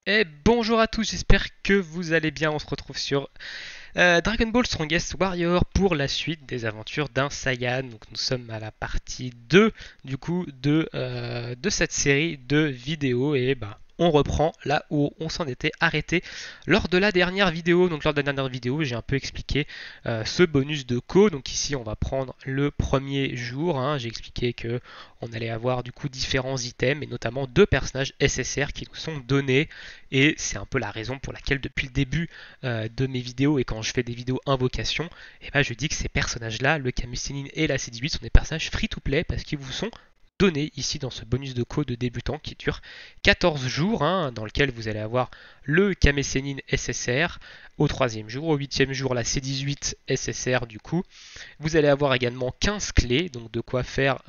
Et bonjour à tous, j'espère que vous allez bien. On se retrouve sur Dragon Ball Strongest Warrior pour la suite des aventures d'un Saiyan. Donc nous sommes à la partie 2 du coup de cette série de vidéos et bah on reprend là où on s'en était arrêté lors de la dernière vidéo. Donc lors de la dernière vidéo, j'ai un peu expliqué ce bonus de co. Donc ici, on va prendre le premier jour, hein. J'ai expliqué que on allait avoir du coup différents items et notamment deux personnages SSR qui nous sont donnés. Et c'est un peu la raison pour laquelle depuis le début de mes vidéos et quand je fais des vidéos invocation, et ben je dis que ces personnages-là, le Camus Sénine et la C18, sont des personnages free-to-play parce qu'ils vous sont donnés ici dans ce bonus de code de débutant qui dure 14 jours, hein, dans lequel vous allez avoir le Kamesenin SSR au troisième jour, au huitième jour la C18 SSR du coup. Vous allez avoir également 15 clés, donc de quoi faire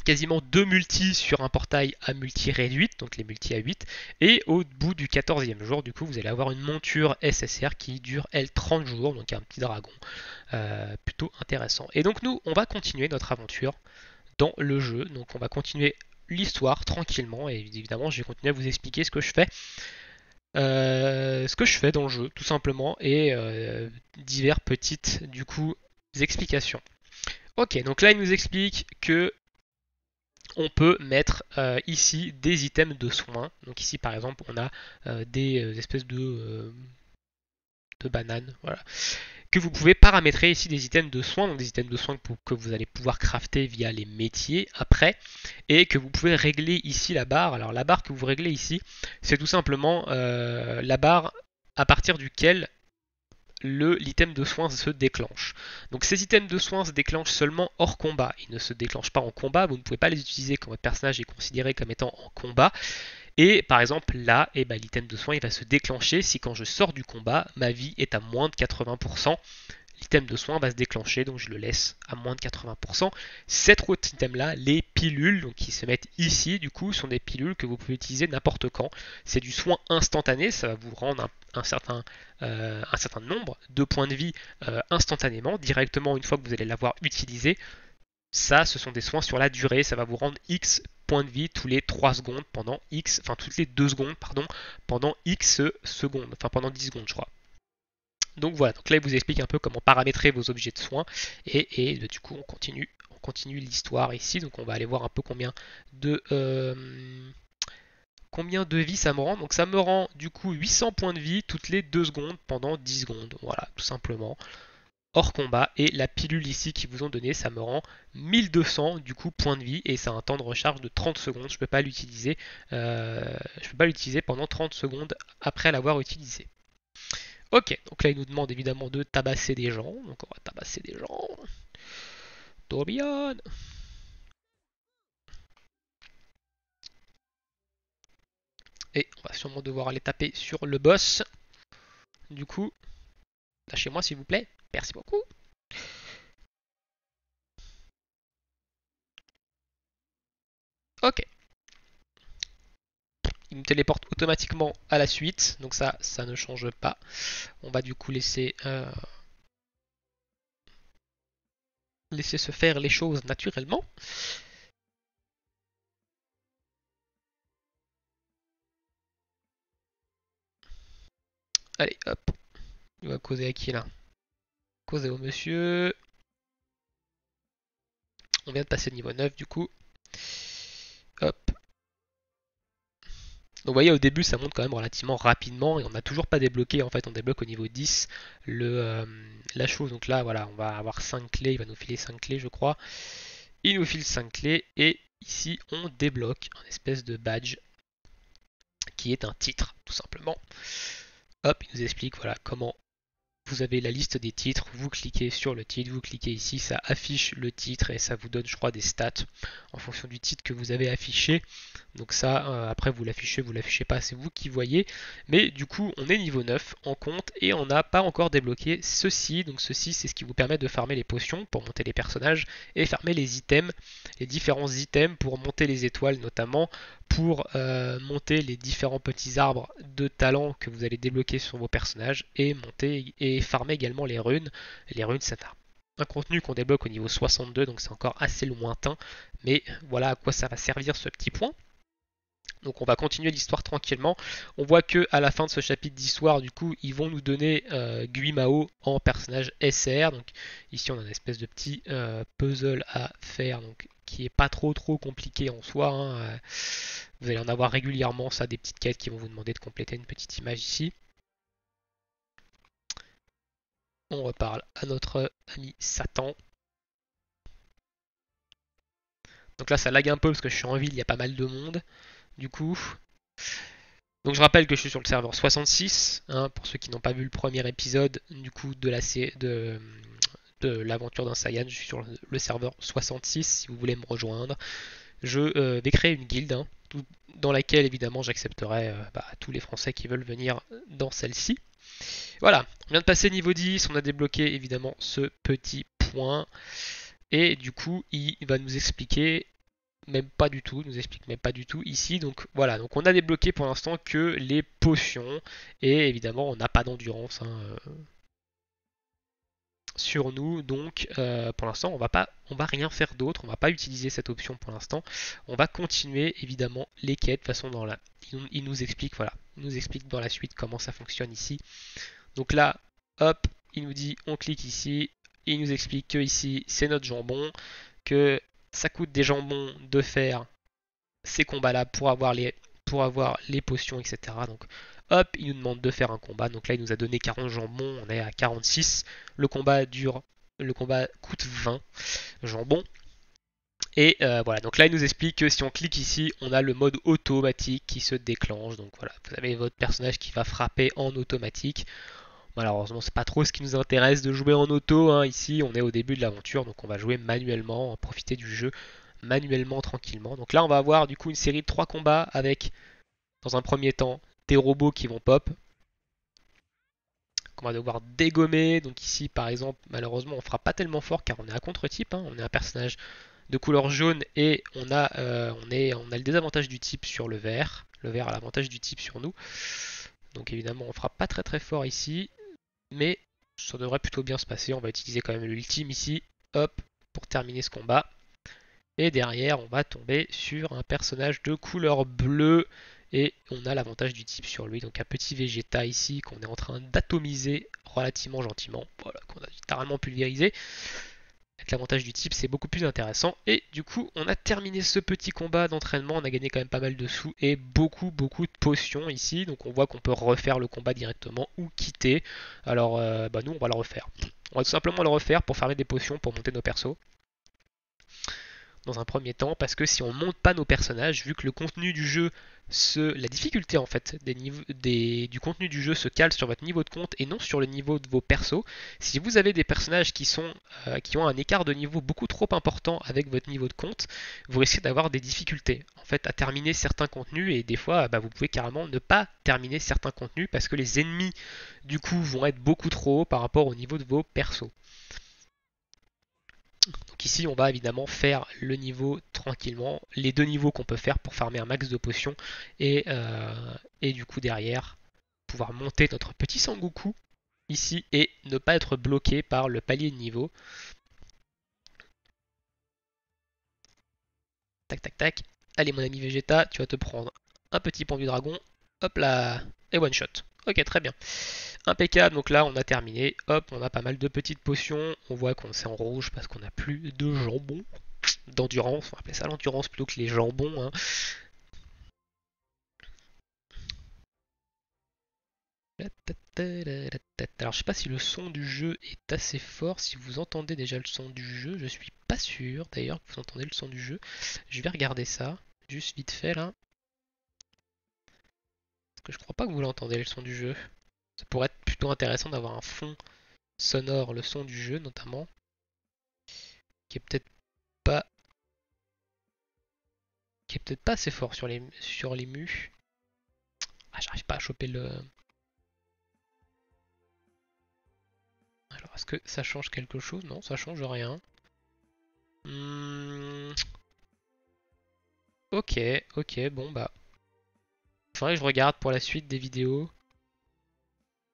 quasiment deux multis sur un portail à multi réduite, donc les multis à 8. Et au bout du 14e jour, du coup, vous allez avoir une monture SSR qui dure, elle, 30 jours, donc un petit dragon plutôt intéressant. Et donc nous, on va continuer notre aventure dans le jeu, donc on va continuer l'histoire tranquillement, et évidemment, je vais continuer à vous expliquer ce que je fais dans le jeu, tout simplement, et divers petites, du coup, explications. Ok, donc là, il nous explique que on peut mettre ici des items de soins. Donc ici par exemple on a des espèces de bananes, voilà, que vous pouvez paramétrer ici des items de soins, donc des items de soins que vous allez pouvoir crafter via les métiers après, et que vous pouvez régler ici la barre. Alors la barre que vous réglez ici, c'est tout simplement la barre à partir duquel l'item de soins se déclenche. Donc ces items de soins se déclenchent seulement hors combat. Ils ne se déclenchent pas en combat, vous ne pouvez pas les utiliser quand votre personnage est considéré comme étant en combat. Et par exemple là, l'item de soins il va se déclencher si quand je sors du combat, ma vie est à moins de 80%. L'item de soin va se déclencher, donc je le laisse à moins de 80%. Cet autre item là, les pilules, donc qui se mettent ici, du coup, sont des pilules que vous pouvez utiliser n'importe quand. C'est du soin instantané, ça va vous rendre un certain nombre de points de vie instantanément, directement une fois que vous allez l'avoir utilisé. Ça, ce sont des soins sur la durée, ça va vous rendre X points de vie tous les 3 secondes pendant X, enfin toutes les 2 secondes, pardon, pendant X secondes, enfin pendant 10 secondes, je crois. Donc voilà, donc là il vous explique un peu comment paramétrer vos objets de soins et du coup on continue l'histoire ici. Donc on va aller voir un peu combien de vie ça me rend. Donc ça me rend du coup 800 points de vie toutes les 2 secondes pendant 10 secondes. Voilà, tout simplement. Hors combat et la pilule ici qu'ils vous ont donné ça me rend 1200 du coup points de vie et ça a un temps de recharge de 30 secondes. Je peux pas l'utiliser pendant 30 secondes après l'avoir utilisé. Ok, donc là il nous demande évidemment de tabasser des gens. Donc on va tabasser des gens. Torbjörn. Et on va sûrement devoir aller taper sur le boss. Du coup, lâchez-moi s'il vous plaît. Merci beaucoup. Ok, il me téléporte automatiquement à la suite. Donc ça ne change pas. On va du coup laisser se faire les choses naturellement. Allez, hop. Il va causer à qui là? Causer au monsieur. On vient de passer le niveau 9 du coup. Hop. Donc vous voyez au début ça monte quand même relativement rapidement et on n'a toujours pas débloqué, en fait on débloque au niveau 10 la chose. Donc là voilà, on va avoir 5 clés, il va nous filer 5 clés je crois. Il nous file 5 clés et ici on débloque un espèce de badge qui est un titre tout simplement. Hop, il nous explique voilà comment vous avez la liste des titres, vous cliquez sur le titre, vous cliquez ici, ça affiche le titre et ça vous donne je crois des stats en fonction du titre que vous avez affiché. Donc ça, après vous l'affichez pas, c'est vous qui voyez. Mais du coup, on est niveau 9 en compte et on n'a pas encore débloqué ceci. Donc ceci, c'est ce qui vous permet de farmer les potions pour monter les personnages et farmer les items, les différents items pour monter les étoiles notamment, pour monter les différents petits arbres de talent que vous allez débloquer sur vos personnages et monter et farmer également les runes. Les runes, c'est un contenu qu'on débloque au niveau 62, donc c'est encore assez lointain, mais voilà à quoi ça va servir ce petit point. Donc on va continuer l'histoire tranquillement. On voit que à la fin de ce chapitre d'histoire, du coup, ils vont nous donner Guimao en personnage SR. Donc ici on a une espèce de petit puzzle à faire, donc qui est pas trop compliqué en soi, hein. Vous allez en avoir régulièrement, ça, des petites quêtes qui vont vous demander de compléter une petite image ici. On reparle à notre ami Satan. Donc là ça lag un peu parce que je suis en ville, il y a pas mal de monde. Du coup, donc je rappelle que je suis sur le serveur 66, hein, pour ceux qui n'ont pas vu le premier épisode du coup de l'aventure d'un Saiyan, je suis sur le serveur 66 si vous voulez me rejoindre. Je vais créer une guilde, hein, dans laquelle évidemment j'accepterai tous les Français qui veulent venir dans celle-ci. Voilà, on vient de passer niveau 10, on a débloqué évidemment ce petit point. Et du coup, il va nous expliquer même pas du tout, nous explique même pas du tout ici. Donc voilà, donc on a débloqué pour l'instant que les potions et évidemment on n'a pas d'endurance, hein, sur nous. Donc pour l'instant on va rien faire d'autre, on va pas utiliser cette option pour l'instant. On va continuer évidemment les quêtes. De toute façon il nous explique, voilà, il nous explique dans la suite comment ça fonctionne ici. Donc là, hop, il nous dit on clique ici, il nous explique que ici c'est notre jambon, que ça coûte des jambons de faire ces combats-là pour avoir les potions, etc. Donc hop, il nous demande de faire un combat. Donc là, il nous a donné 40 jambons, on est à 46. Le combat coûte 20 jambons. Et voilà, donc là il nous explique que si on clique ici, on a le mode automatique qui se déclenche. Donc voilà, vous avez votre personnage qui va frapper en automatique. Malheureusement, c'est pas trop ce qui nous intéresse de jouer en auto, hein. Ici, on est au début de l'aventure, donc on va jouer manuellement, profiter du jeu manuellement, tranquillement. Donc là, on va avoir du coup une série de 3 combats avec, dans un premier temps, des robots qui vont pop, qu'on va devoir dégommer. Donc ici, par exemple, malheureusement, on fera pas tellement fort car on est à contre-type, hein. On est un personnage de couleur jaune et on a le désavantage du type sur le vert. Le vert a l'avantage du type sur nous. Donc évidemment, on fera pas très fort ici, mais ça devrait plutôt bien se passer. On va utiliser quand même l'ultime ici, hop, pour terminer ce combat. Et derrière, on va tomber sur un personnage de couleur bleue. Et on a l'avantage du type sur lui. Donc un petit Vegeta ici qu'on est en train d'atomiser relativement gentiment. Voilà, qu'on a littéralement pulvérisé. Avec l'avantage du type, c'est beaucoup plus intéressant. Et du coup, on a terminé ce petit combat d'entraînement. On a gagné quand même pas mal de sous et beaucoup de potions ici. Donc on voit qu'on peut refaire le combat directement ou quitter. Alors nous, on va le refaire. On va tout simplement le refaire pour farmer des potions pour monter nos persos dans un premier temps, parce que si on monte pas nos personnages, vu que le contenu du jeu, la difficulté en fait du contenu du jeu se cale sur votre niveau de compte et non sur le niveau de vos persos. Si vous avez des personnages qui ont un écart de niveau beaucoup trop important avec votre niveau de compte, vous risquez d'avoir des difficultés en fait à terminer certains contenus et des fois vous pouvez carrément ne pas terminer certains contenus parce que les ennemis du coup vont être beaucoup trop hauts par rapport au niveau de vos persos. Donc ici on va évidemment faire le niveau tranquillement, les 2 niveaux qu'on peut faire pour farmer un max de potions et du coup derrière pouvoir monter notre petit Sangoku ici et ne pas être bloqué par le palier de niveau. Tac tac tac. Allez mon ami Vegeta, tu vas te prendre un petit pont du dragon, hop là, et one shot. Ok, très bien. Impeccable, donc là on a terminé, hop, on a pas mal de petites potions, on voit qu'on c'est en rouge parce qu'on a plus de jambon, d'endurance, on va appeler ça l'endurance plutôt que les jambons, hein. Alors je sais pas si le son du jeu est assez fort, si vous entendez déjà le son du jeu, je suis pas sûr d'ailleurs que vous entendez le son du jeu. Je vais regarder ça, juste vite fait là. Parce que je crois pas que vous l'entendez le son du jeu. Ça pourrait être plutôt intéressant d'avoir un fond sonore, le son du jeu notamment, qui est peut-être pas assez fort sur les mus. Ah, j'arrive pas à choper le. Alors, est-ce que ça change quelque chose? Non, ça change rien. Ok, ok, bon bah. Faudrait que je regarde pour la suite des vidéos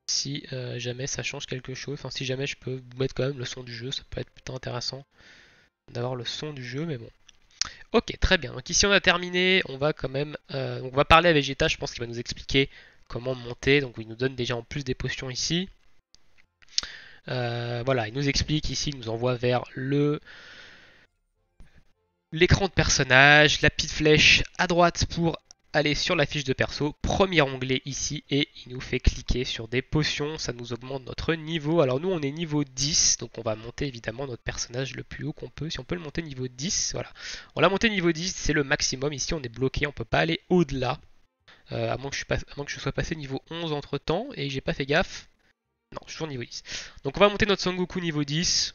si jamais ça change quelque chose. Enfin, si jamais je peux vous mettre quand même le son du jeu, ça peut être plutôt intéressant d'avoir le son du jeu, mais bon. Ok, très bien. Donc ici on a terminé. On va quand même, on va parler à Vegeta. Je pense qu'il va nous expliquer comment monter. Donc il nous donne déjà en plus des potions ici. Voilà, il nous explique ici, il nous envoie vers l'écran de personnage, la petite flèche à droite pour aller sur la fiche de perso, premier onglet ici et il nous fait cliquer sur des potions, ça nous augmente notre niveau. Alors nous on est niveau 10, donc on va monter évidemment notre personnage le plus haut qu'on peut. Si on peut le monter niveau 10, voilà. On l'a monté niveau 10, c'est le maximum. Ici on est bloqué, on peut pas aller au-delà. À moins que je sois passé niveau 11 entre temps et j'ai pas fait gaffe. Non, je suis toujours niveau 10. Donc on va monter notre Son Goku niveau 10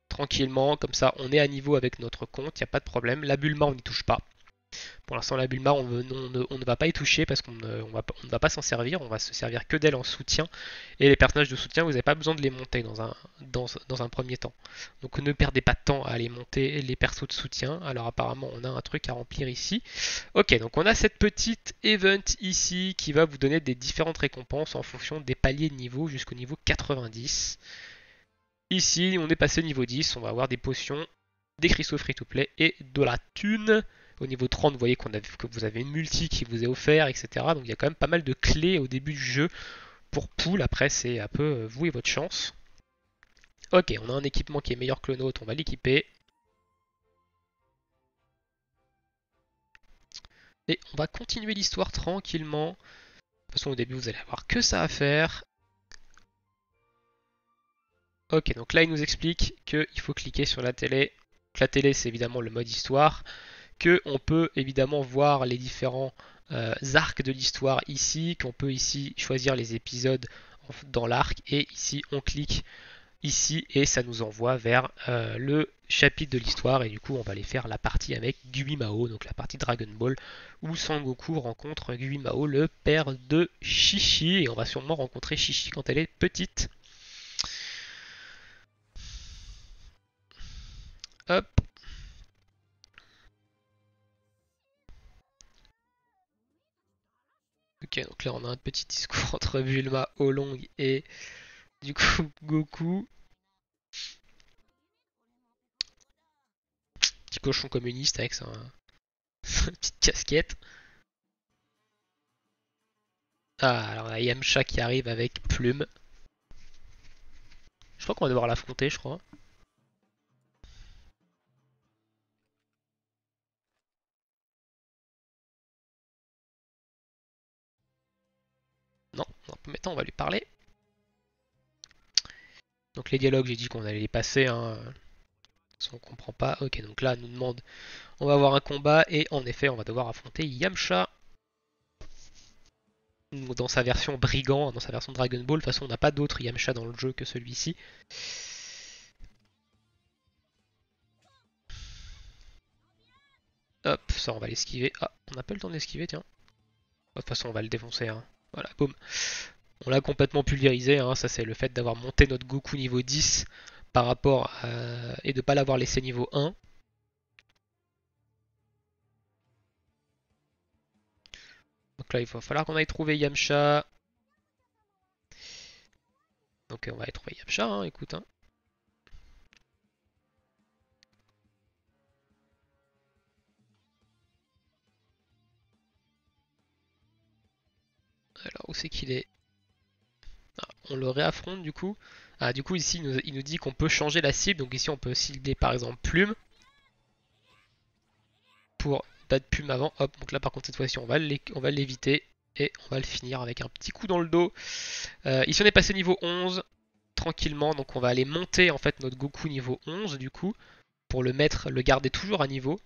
tranquillement, comme ça on est à niveau avec notre compte, il n'y a pas de problème. La Bulma on n'y touche pas. Pour l'instant la Bulma on ne va pas y toucher parce qu'on ne va pas s'en servir, on va se servir que d'elle en soutien. Et les personnages de soutien vous n'avez pas besoin de les monter dans un premier temps. Donc ne perdez pas de temps à aller monter les persos de soutien. Alors apparemment on a un truc à remplir ici. Ok, donc on a cette petite event ici qui va vous donner des différentes récompenses en fonction des paliers de niveau jusqu'au niveau 90. Ici, on est passé niveau 10, on va avoir des potions, des cristaux free-to-play et de la thune. Au niveau 30, vous voyez que vous avez une multi qui vous est offert, etc. Donc il y a quand même pas mal de clés au début du jeu pour pool. Après, c'est un peu vous et votre chance. Ok, on a un équipement qui est meilleur que le nôtre, on va l'équiper. Et on va continuer l'histoire tranquillement. De toute façon, au début, vous allez avoir que ça à faire. Ok, donc là, il nous explique qu'il faut cliquer sur la télé. La télé, c'est évidemment le mode histoire. On peut évidemment voir les différents arcs de l'histoire ici, qu'on peut ici choisir les épisodes dans l'arc, et ici on clique ici et ça nous envoie vers le chapitre de l'histoire, et du coup on va aller faire la partie avec Guimao, donc la partie Dragon Ball, où Sangoku rencontre Guimao, le père de Chichi, et on va sûrement rencontrer Chichi quand elle est petite. Hop. Ok, donc là on a un petit discours entre Bulma, Oolong et du coup Goku. Petit cochon communiste avec sa petite casquette. Ah, alors là, Yamcha qui arrive avec Plume. Je crois qu'on va devoir l'affronter, je crois. Non, dans un premier temps, on va lui parler. Donc les dialogues, j'ai dit qu'on allait les passer. Hein. Si on comprend pas. Ok, donc là, nous demande, on va avoir un combat et en effet, on va devoir affronter Yamcha dans sa version brigand, dans sa version Dragon Ball. De toute façon, on n'a pas d'autre Yamcha dans le jeu que celui-ci. Hop, ça, on va l'esquiver. Ah, on n'a pas le temps de l'esquiver, tiens. De toute façon, on va le défoncer. Hein. Voilà, boum. On l'a complètement pulvérisé, hein. Ça c'est le fait d'avoir monté notre Goku niveau 10 par rapport et de ne pas l'avoir laissé niveau 1. Donc là il va falloir qu'on aille trouver Yamcha. Donc on va aller trouver Yamcha, hein, écoute. Hein. Alors où c'est qu'il est, on le réaffronte du coup. Ah du coup ici il nous dit qu'on peut changer la cible. Donc ici on peut cibler par exemple Plume. Pour battre Plume avant. Hop, donc là par contre cette fois-ci on va l'éviter. Et on va le finir avec un petit coup dans le dos. Ici on est passé niveau 11 tranquillement. Donc on va aller monter en fait notre Goku niveau 11 du coup. Pour le garder toujours à niveau.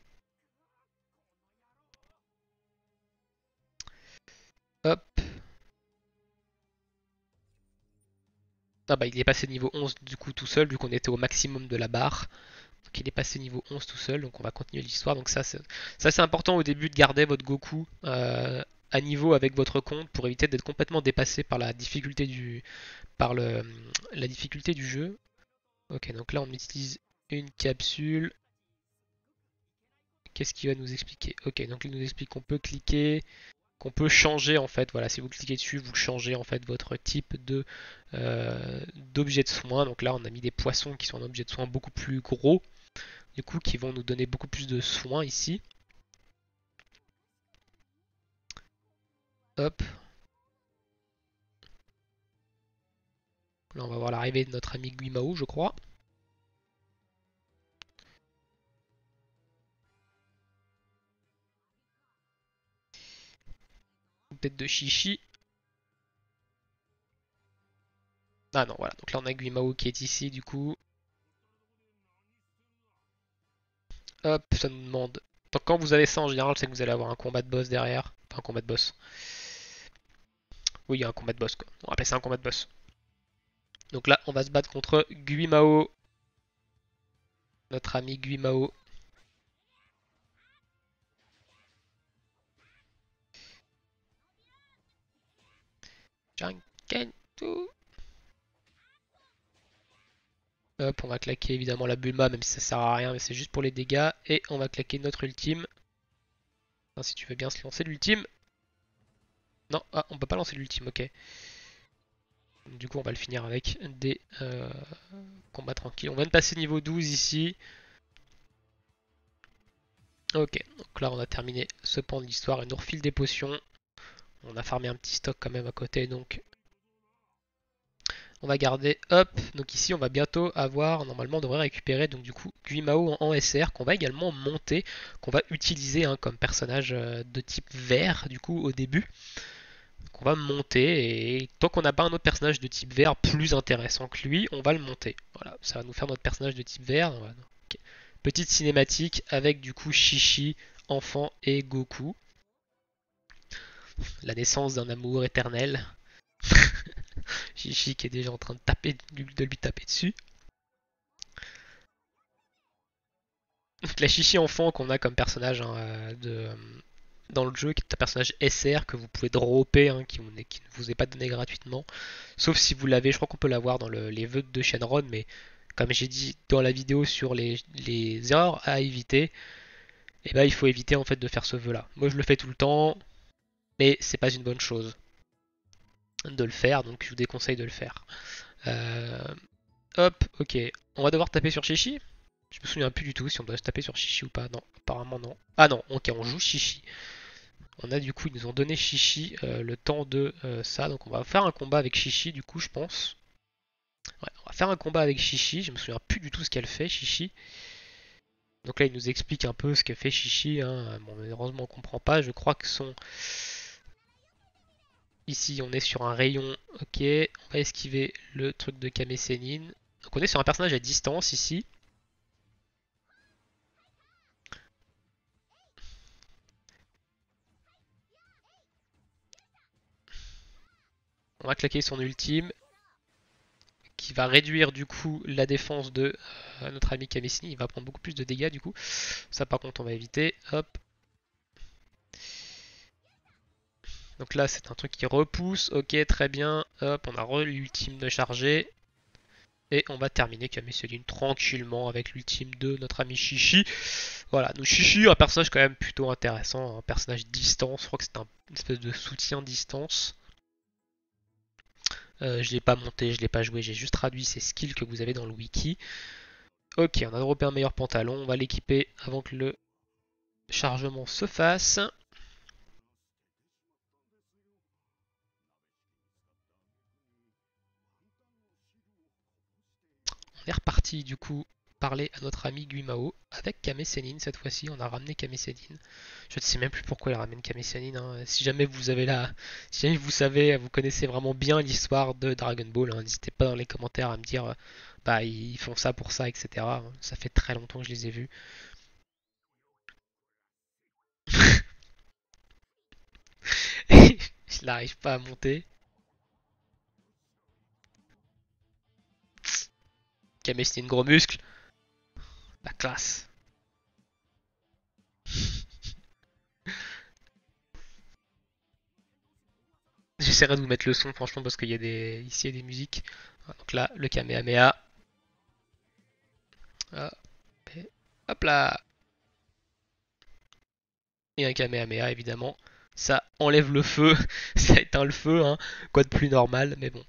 Hop. Ah bah il est passé niveau 11 du coup tout seul, vu qu'on était au maximum de la barre. Donc il est passé niveau 11 tout seul, donc on va continuer l'histoire. Donc ça c'est important au début de garder votre Goku à niveau avec votre compte pour éviter d'être complètement dépassé par la difficulté la difficulté du jeu. Ok, donc là on utilise une capsule. Qu'est-ce qu'il va nous expliquer? Ok, donc il nous explique qu'on peut cliquer, qu'on peut changer en fait. Voilà, si vous cliquez dessus, vous changez en fait votre type d'objet de soin. Donc là, on a mis des poissons qui sont un objet de soin beaucoup plus gros. du coup, qui vont nous donner beaucoup plus de soins ici. Hop. Là, on va voir l'arrivée de notre ami Guimao, je crois. Tête de chichi. Ah non, voilà. Donc là, on a Guimao qui est ici, du coup. Hop, ça nous demande. Donc quand vous avez ça, en général, c'est que vous allez avoir un combat de boss derrière. Enfin, un combat de boss. Oui, il y a un combat de boss, quoi. On va appeler ça un combat de boss. Donc là, on va se battre contre Guimao. Notre ami Guimao. Jankentu. Hop, on va claquer évidemment la Bulma, même si ça sert à rien, mais c'est juste pour les dégâts. Et on va claquer notre ultime. Enfin, si tu veux bien se lancer l'ultime. Non, ah, on peut pas lancer l'ultime, ok. Du coup, on va le finir avec des combats tranquilles. On vient de passer niveau 12 ici. Ok, donc là on a terminé ce pan de l'histoire. Il nous refile des potions. On a farmé un petit stock quand même à côté, donc on va garder. Hop, donc ici on va bientôt avoir, normalement on devrait récupérer donc du coup Guimao en SR qu'on va également monter, qu'on va utiliser hein, comme personnage de type vert du coup au début. Qu'on va monter et tant qu'on n'a pas un autre personnage de type vert plus intéressant que lui, on va le monter. Voilà, ça va nous faire notre personnage de type vert. Okay. Petite cinématique avec du coup Shishi, enfant et Goku. La naissance d'un amour éternel. Shishi qui est déjà en train de lui taper dessus. La Shishi enfant qu'on a comme personnage hein, dans le jeu, qui est un personnage SR que vous pouvez dropper, hein, qui ne vous est pas donné gratuitement. Sauf si vous l'avez, je crois qu'on peut l'avoir dans les vœux de Shenron, mais comme j'ai dit dans la vidéo sur les erreurs à éviter, eh ben, il faut éviter en fait de faire ce vœu là. Moi je le fais tout le temps, mais c'est pas une bonne chose de le faire, donc je vous déconseille de le faire. Euh, Hop, ok. On va devoir taper sur Shishi. Je me souviens plus du tout si on doit se taper sur Shishi ou pas. Non, apparemment non. Ah non, ok, on joue Shishi. On a du coup, ils nous ont donné Shishi le temps de ça. Donc on va faire un combat avec Shishi du coup, je pense. Ouais, on va faire un combat avec Shishi. Je me souviens plus du tout ce qu'elle fait, Shishi. Donc là, il nous explique un peu ce que fait Shishi. Hein. Bon, malheureusement, on comprend pas. Je crois que son. Ici, on est sur un rayon. Ok, on va esquiver le truc de Kame Sennin. Donc on est sur un personnage à distance ici. On va claquer son ultime qui va réduire du coup la défense de notre ami Kamesini. Il va prendre beaucoup plus de dégâts du coup. Ça par contre on va éviter. Hop. Donc là c'est un truc qui repousse. Ok très bien. Hop on a l'ultime de charger. Et on va terminer Kamesini tranquillement avec l'ultime de notre ami Shishi. Voilà, donc Shishi un personnage quand même plutôt intéressant. Un personnage distance. Je crois que c'est une espèce de soutien distance. Je l'ai pas monté, je l'ai pas joué, j'ai juste traduit ces skills que vous avez dans le wiki. Ok, on a droppé un meilleur pantalon, on va l'équiper avant que le chargement se fasse. On est reparti du coup parler à notre ami Guimao avec Kame Sennin cette fois-ci. On a ramené Kame Sennin. Je ne sais même plus pourquoi il ramène Kame Sennin. Hein. Si jamais vous avez si jamais vous savez, vous connaissez vraiment bien l'histoire de Dragon Ball, hein, n'hésitez pas dans les commentaires à me dire bah ils font ça pour ça, etc. Ça fait très longtemps que je les ai vus. Il n'arrive pas à monter. Kame Sennin gros muscle. La classe. J'essaierai de vous mettre le son, franchement, parce qu'il y a ici il y a des musiques. Donc là, le Kamehameha. Hop là. Et un Kamehameha, évidemment. Ça enlève le feu, ça éteint le feu, hein. Quoi de plus normal, mais bon.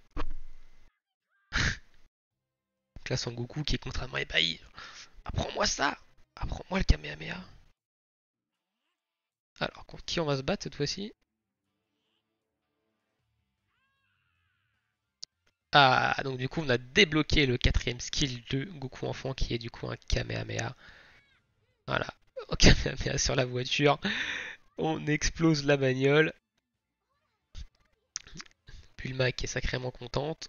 Donc là, Son Goku qui est contrairement ébahi. Apprends-moi ça. Apprends-moi le Kamehameha. Alors, contre qui on va se battre cette fois-ci? Ah, donc du coup, on a débloqué le quatrième skill de Goku enfant qui est du coup un Kamehameha. Voilà, au Kamehameha sur la voiture. On explose la bagnole. Bulma qui est sacrément contente.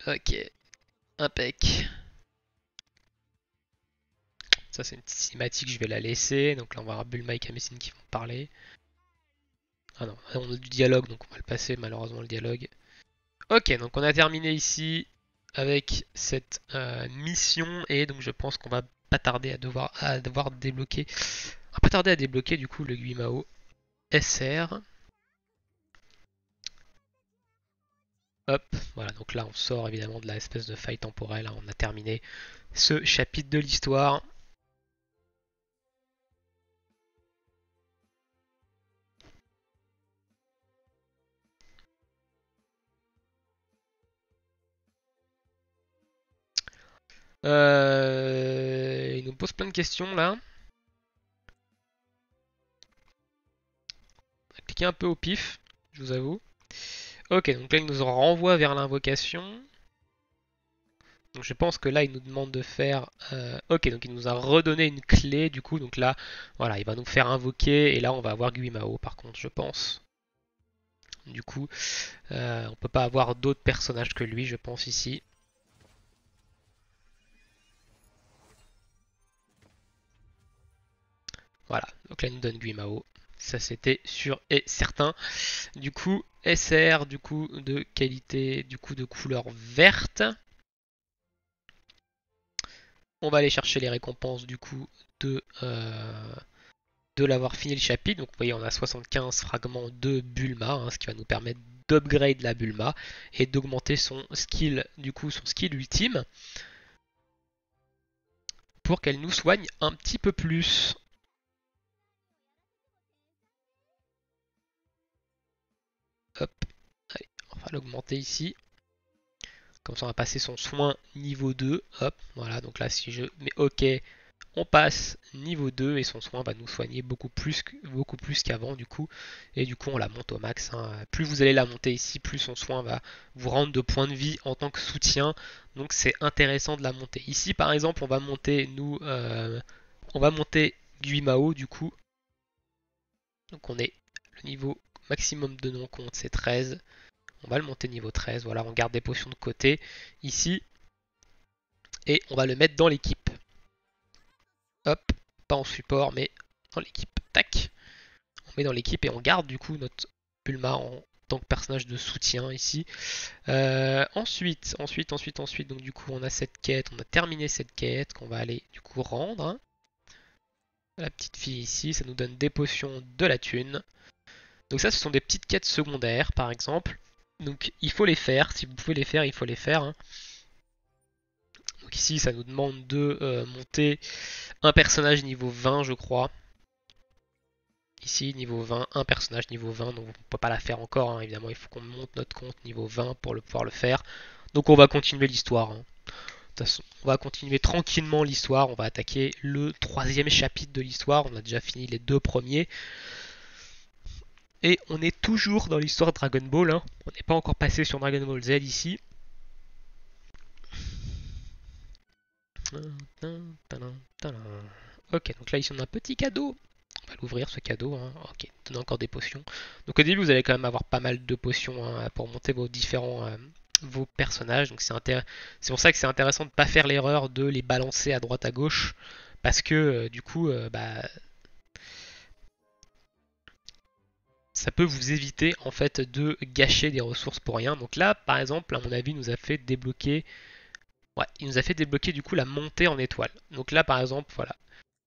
Ok, impec. Ça c'est une cinématique, je vais la laisser. Donc là on va avoir Bulma et Kamessine qui vont parler. Ah non, on a du dialogue donc on va le passer malheureusement le dialogue. Ok, donc on a terminé ici avec cette mission et donc je pense qu'on va pas tarder à devoir débloquer. On va pas tarder à débloquer du coup le Guimao SR. Hop, voilà, donc là on sort évidemment de la espèce de faille temporelle, hein. On a terminé ce chapitre de l'histoire. Il nous pose plein de questions là. On a cliqué un peu au pif, je vous avoue. Ok, donc là il nous renvoie vers l'invocation. Donc je pense que là il nous demande de faire... Ok, donc il nous a redonné une clé du coup. Donc là, voilà, il va nous faire invoquer. Et là on va avoir Guimao par contre, je pense. Du coup, on peut pas avoir d'autres personnages que lui, je pense ici. Voilà, donc là il nous donne Guimao. Ça c'était sûr et certain. Du coup, SR, du coup de qualité, du coup de couleur verte. On va aller chercher les récompenses du coup de l'avoir fini le chapitre. Donc vous voyez on a 75 fragments de Bulma, hein, ce qui va nous permettre d'upgrade la Bulma et d'augmenter son skill, du coup son skill ultime, pour qu'elle nous soigne un petit peu plus. Hop, allez, on va l'augmenter ici. Comme ça on va passer son soin niveau 2. Hop, voilà, donc là si je mets OK, on passe niveau 2 et son soin va nous soigner beaucoup plus qu'avant du coup. Et du coup on la monte au max, hein. Plus vous allez la monter ici, plus son soin va vous rendre de points de vie en tant que soutien. Donc c'est intéressant de la monter. Ici par exemple on va monter on va monter Guimao du coup. Donc on est le niveau maximum de non-compte c'est 13. On va le monter niveau 13. Voilà, on garde des potions de côté ici. Et on va le mettre dans l'équipe. Hop, pas en support, mais dans l'équipe. Tac. On met dans l'équipe et on garde du coup notre Bulma en tant que personnage de soutien ici. Ensuite, donc du coup on a cette quête, on a terminé cette quête qu'on va aller du coup rendre, hein. La petite fille ici, ça nous donne des potions, de la thune. Donc ça ce sont des petites quêtes secondaires par exemple. Donc il faut les faire, si vous pouvez les faire, il faut les faire, hein. Donc ici ça nous demande de monter un personnage niveau 20 je crois. Ici niveau 20, un personnage niveau 20, donc on ne peut pas la faire encore, hein. Évidemment il faut qu'on monte notre compte niveau 20 pour pouvoir le faire. Donc on va continuer l'histoire, hein. De toute façon, on va continuer tranquillement l'histoire, on va attaquer le troisième chapitre de l'histoire, on a déjà fini les deux premiers. Et on est toujours dans l'histoire de Dragon Ball, hein. On n'est pas encore passé sur Dragon Ball Z ici. Ok, donc là ici on a un petit cadeau. On va l'ouvrir ce cadeau, hein. Ok, donne encore des potions. Donc au début vous allez quand même avoir pas mal de potions, hein, pour monter vos différents vos personnages. Donc c'est pour ça que c'est intéressant de ne pas faire l'erreur de les balancer à droite à gauche. Parce que du coup bah, ça peut vous éviter en fait de gâcher des ressources pour rien. Donc là par exemple à mon avis nous a fait débloquer. Ouais, il nous a fait débloquer du coup la montée en étoile. Donc là par exemple voilà,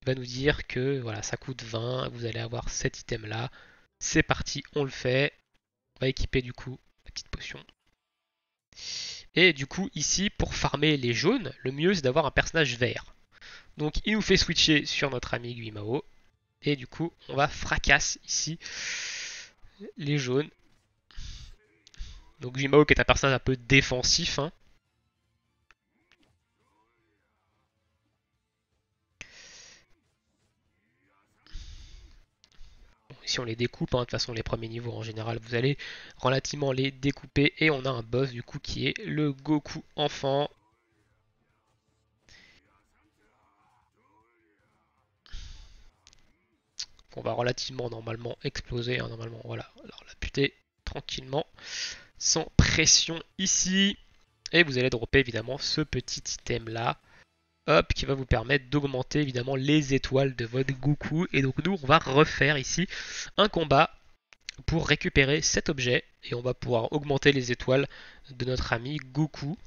il va nous dire que voilà, ça coûte 20, vous allez avoir cet item là. C'est parti, on le fait. On va équiper du coup la petite potion. Et du coup ici pour farmer les jaunes, le mieux c'est d'avoir un personnage vert. Donc il nous fait switcher sur notre ami Guimao. Et du coup on va fracasse ici les jaunes. Donc Guimao qui est un personnage un peu défensif. Hein. Si on les découpe, hein, de toute façon les premiers niveaux en général vous allez relativement les découper et on a un boss du coup qui est le Goku enfant. On va relativement normalement exploser, hein, normalement voilà, alors la buter tranquillement, sans pression ici. Et vous allez dropper évidemment ce petit item là, hop, qui va vous permettre d'augmenter évidemment les étoiles de votre Goku. Et donc nous on va refaire ici un combat pour récupérer cet objet et on va pouvoir augmenter les étoiles de notre ami Goku.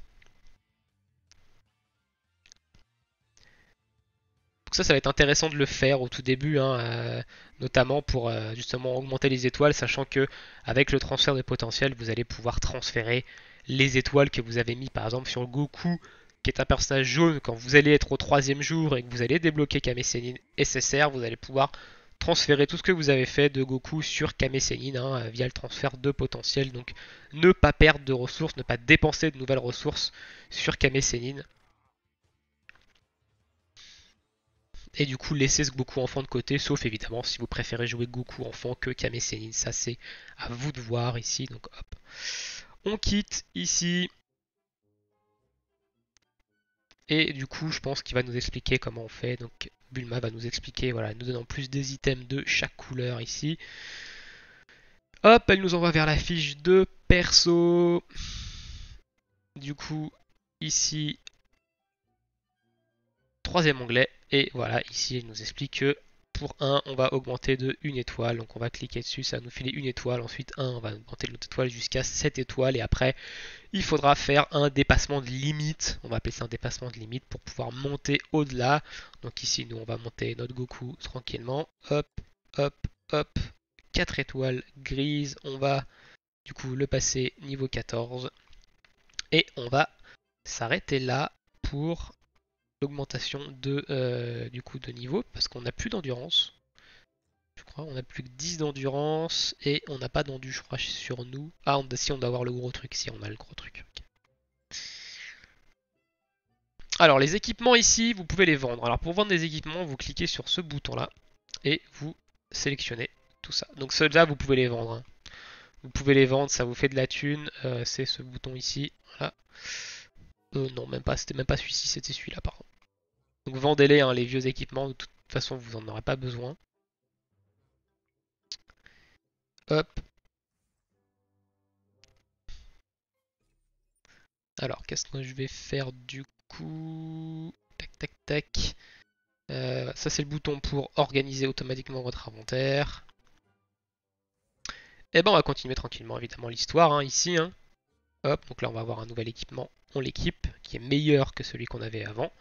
Donc ça va être intéressant de le faire au tout début, hein, notamment pour justement augmenter les étoiles, sachant que avec le transfert de potentiel, vous allez pouvoir transférer les étoiles que vous avez mis par exemple sur Goku, qui est un personnage jaune. Quand vous allez être au 3e jour et que vous allez débloquer Kame Sennin SSR, vous allez pouvoir transférer tout ce que vous avez fait de Goku sur Kame Sennin, hein, via le transfert de potentiel. Donc ne pas perdre de ressources, ne pas dépenser de nouvelles ressources sur Kame Sennin. Et du coup laisser ce Goku enfant de côté, sauf évidemment si vous préférez jouer Goku enfant que Kame Sennin, ça c'est à vous de voir ici. Donc hop, on quitte ici. Et du coup je pense qu'il va nous expliquer comment on fait. Donc Bulma va nous expliquer, voilà, nous donnant plus des items de chaque couleur ici. Hop, elle nous envoie vers la fiche de perso. Du coup ici, 3e onglet. Et voilà, ici elle nous explique que pour 1, on va augmenter de 1 étoile. Donc on va cliquer dessus, ça va nous filer 1 étoile. Ensuite 1, on va augmenter l'autre étoile jusqu'à 7 étoiles. Et après, il faudra faire un dépassement de limite. On va appeler ça un dépassement de limite pour pouvoir monter au-delà. Donc ici, nous, on va monter notre Goku tranquillement. Hop, hop, hop. 4 étoiles grises. On va du coup le passer niveau 14. Et on va s'arrêter là pour l'augmentation du coup de niveau. Parce qu'on n'a plus d'endurance. Je crois on a plus que 10 d'endurance et on n'a pas d'endu je crois sur nous. Ah si on doit avoir le gros truc, si on a le gros truc. Okay. Alors les équipements ici, vous pouvez les vendre. Alors pour vendre des équipements, vous cliquez sur ce bouton là et vous sélectionnez tout ça. Donc ceux-là, vous pouvez les vendre. Hein. Vous pouvez les vendre, ça vous fait de la thune. C'est ce bouton ici. Voilà. Non, même pas, c'était même pas celui-ci, c'était celui-là par contre. Donc vendez-les, hein, les vieux équipements, de toute façon vous en aurez pas besoin. Hop. Alors qu'est-ce que je vais faire du coup? Tac tac tac. Ça c'est le bouton pour organiser automatiquement votre inventaire. Et ben on va continuer tranquillement évidemment l'histoire hein, ici. Hein. Hop, donc là on va avoir un nouvel équipement. On l'équipe qui est meilleur que celui qu'on avait avant.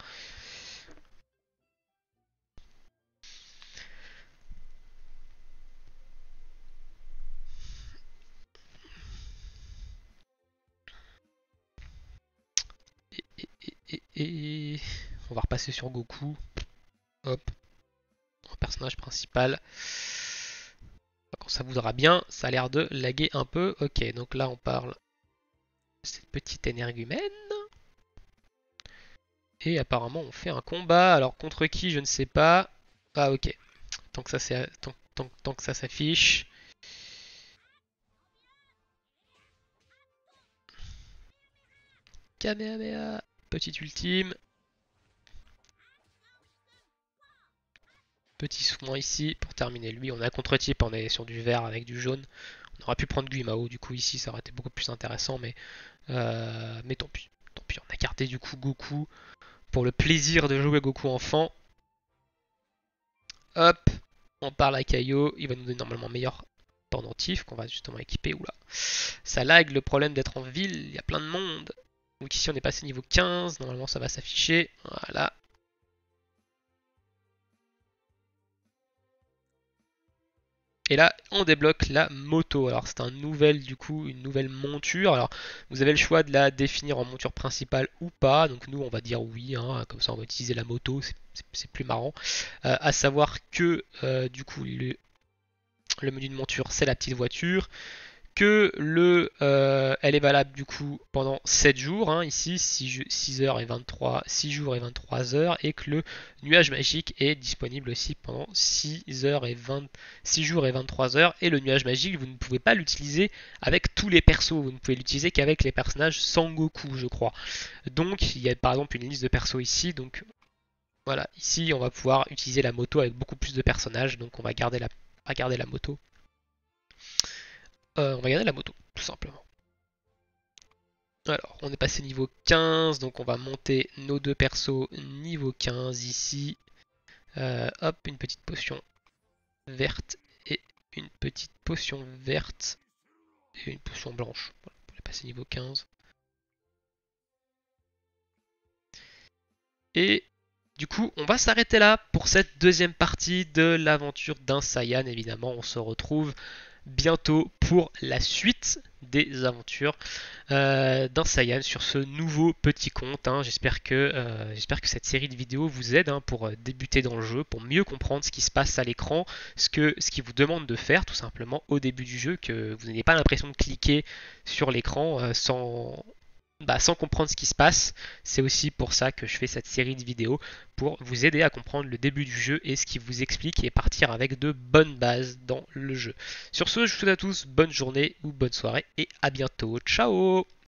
Et on va repasser sur Goku. Hop, en personnage principal. Quand ça voudra bien, ça a l'air de laguer un peu. Ok, donc là on parle de cette petite énergumène. Et apparemment on fait un combat. Alors contre qui je ne sais pas. Ah ok. Tant que ça s'affiche. Kamehameha. Petit ultime. Petit soin ici pour terminer lui. On a un contre-type, on est sur du vert avec du jaune. On aurait pu prendre Guimao du coup ici, ça aurait été beaucoup plus intéressant, mais tant pis. Tant pis, on a gardé du coup Goku pour le plaisir de jouer Goku enfant. Hop, on parle à Kaio, il va nous donner normalement meilleur pendentif qu'on va justement équiper. Oula, ça lag le problème d'être en ville, il y a plein de monde. Donc ici on est passé niveau 15, normalement ça va s'afficher. Voilà. Et là, on débloque la moto. Alors c'est un nouvel du coup, une nouvelle monture. Alors vous avez le choix de la définir en monture principale ou pas. Donc nous on va dire oui, hein, comme ça on va utiliser la moto, c'est plus marrant. À savoir que du coup Le menu de monture, c'est la petite voiture. Que elle est valable du coup pendant 7 jours, hein, ici 6 heures et 23, 6 jours et 23 heures, et que le nuage magique est disponible aussi pendant 6 heures et 6 jours et 23 heures, et le nuage magique, vous ne pouvez pas l'utiliser avec tous les persos, vous ne pouvez l'utiliser qu'avec les personnages Sangoku, je crois. Donc il y a par exemple une liste de persos ici, donc voilà, ici on va pouvoir utiliser la moto avec beaucoup plus de personnages, donc on va garder la moto. On va garder la moto, tout simplement. Alors, on est passé niveau 15, donc on va monter nos deux persos niveau 15 ici. Hop, une petite potion verte et une petite potion verte et une potion blanche. Voilà, pour les passer niveau 15. Et du coup, on va s'arrêter là pour cette deuxième partie de l'aventure d'un Saiyan. Évidemment, on se retrouve bientôt pour la suite des aventures d'un Saiyan sur ce nouveau petit compte, hein. J'espère que cette série de vidéos vous aide, hein, pour débuter dans le jeu, pour mieux comprendre ce qui se passe à l'écran, ce qui vous demande de faire tout simplement au début du jeu, que vous n'ayez pas l'impression de cliquer sur l'écran sans comprendre ce qui se passe. C'est aussi pour ça que je fais cette série de vidéos, pour vous aider à comprendre le début du jeu et ce qui vous explique, et partir avec de bonnes bases dans le jeu. Sur ce, je vous souhaite à tous bonne journée ou bonne soirée et à bientôt. Ciao!